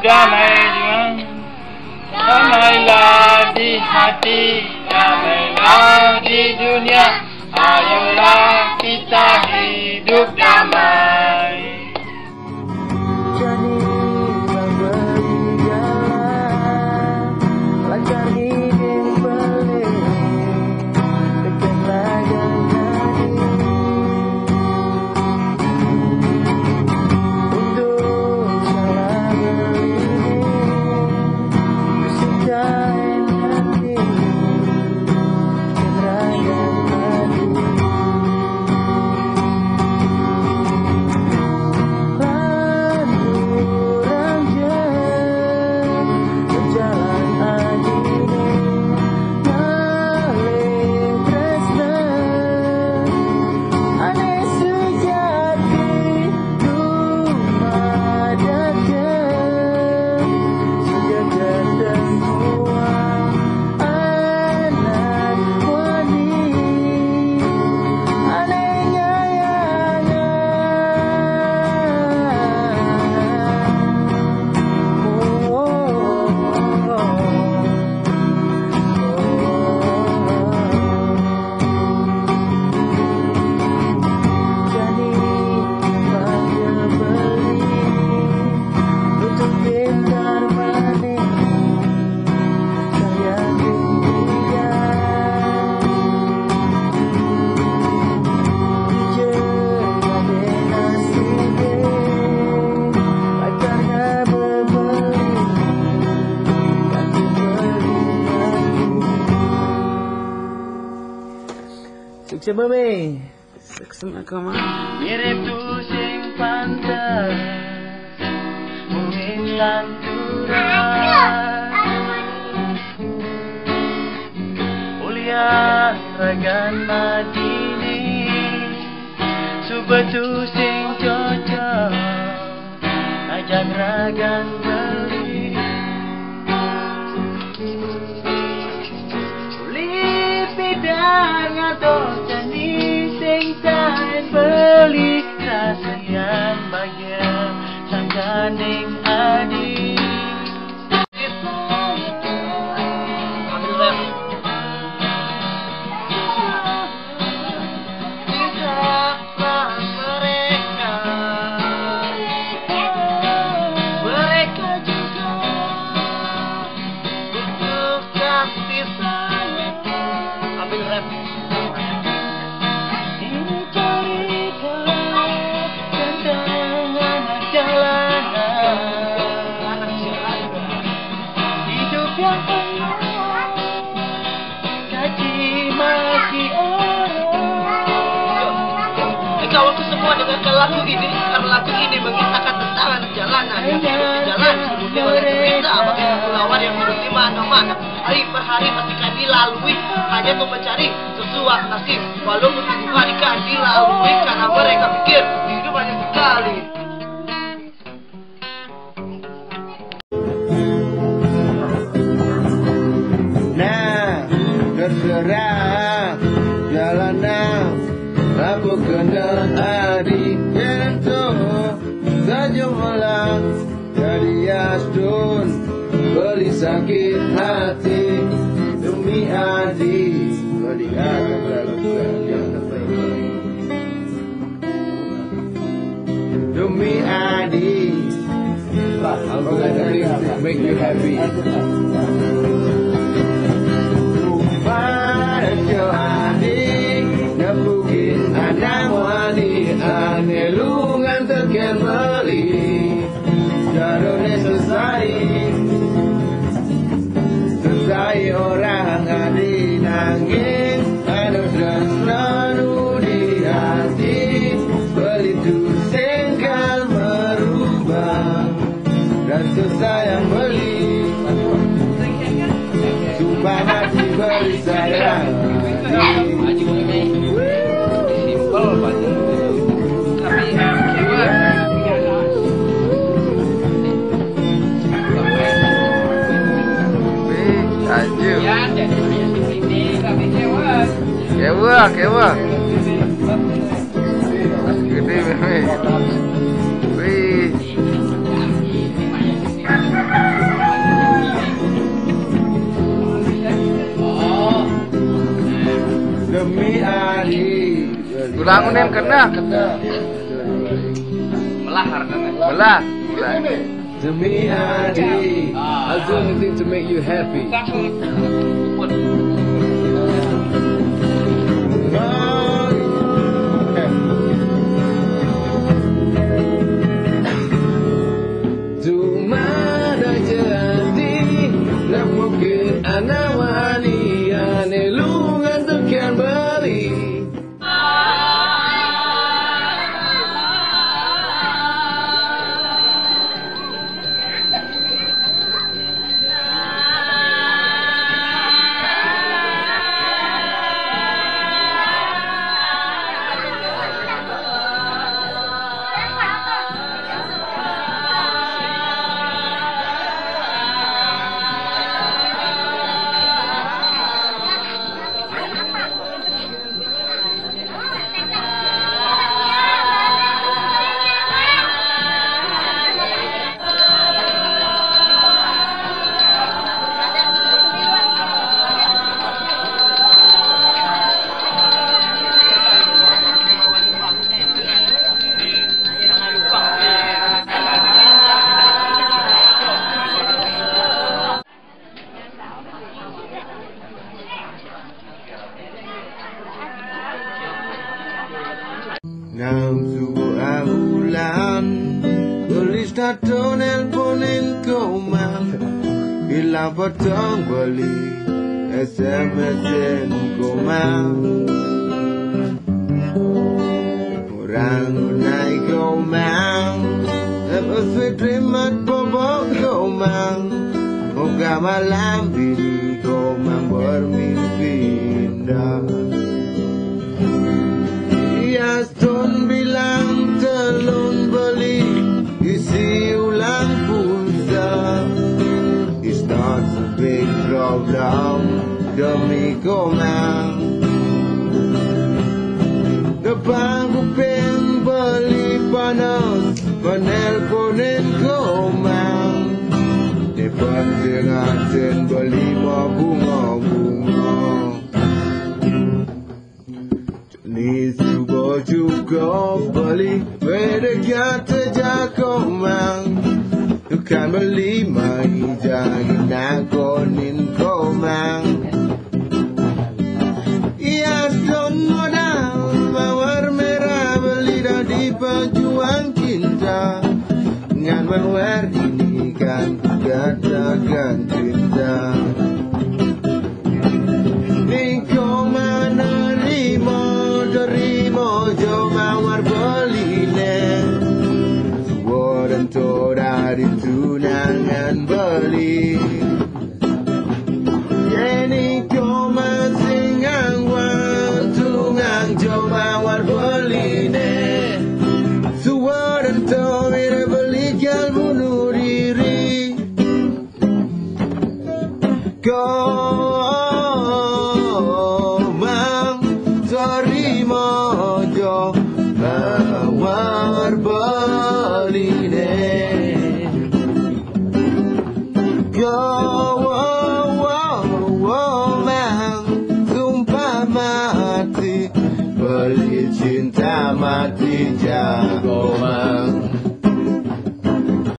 damai damailah di hati, damailah di dunia. Ayolah kita hidup damai. Sukses mami. Sukses nakama. Mirip tu sing pantas mungkin lanturan Uliah ragan madini Subetu sing cocok ajak ragan beli Uli bidang atau beli rasa yang bahagia sangganing adik. Mereka juga butuh kasih sayang. Ambil rap. Kawan semua dengarkan lagu ini karena lagu ini mengisahkan tentang anak jalanan yang hidup di jalan seluruhnya oleh cerita bagi pulauan yang hidup di mana-mana. Hari per hari pastikan dilalui hanya untuk mencari sesuatu nasib. Walaupun 1000 hari kan dilalui karena mereka pikir hidup hanya sekali. Nah, terserah jalanan aku kenal adik itu saja malam jadi astun beli sakit hati demi adik melihat yang terbaik demi adik I'm gonna make you happy Anelungan tekan beli Jarone selesai orang adi nangis Anu selalu di hati Beli tu sengkal merubah Rasa sayang beli Sumpah mati beli sayang Kewa. Gede, Meme. Wih. kena. Melahar kan? Belah. To me, I'll do anything to make you happy. Dumada jadi, nak mungkin anak wani, ane lungan tekan bali. Nam subuh ahulan, tulis tato nelponin kau man, hilang potong balik, SMS-in kau man. Orang naik kau man, dapat fitrimat bobok kau man. Moga malam ini kau man bermimpi indah. Aston bilang telun beli isi ulang pulsa. It's not a big problem demi komang. Depan kuping beli panas, penelponin komang. Depan dengatin beli bunga-bunga. Ni subuh juga beli berdekat saja komang. Bukan beli mai jangan nakonin komang. Ia don modal mawar merah beli dari pejuang cinta. Ngan mawar ini kan katakan cinta. Ni komang terima jo mawar beline. Suara dari tunangan beli. Ini kau masing angwan tunang jo mawar beline. Suara dari beli kal bunuh diri. Kau mawar beline. Mang sumpah mati beli cinta mati jago mang.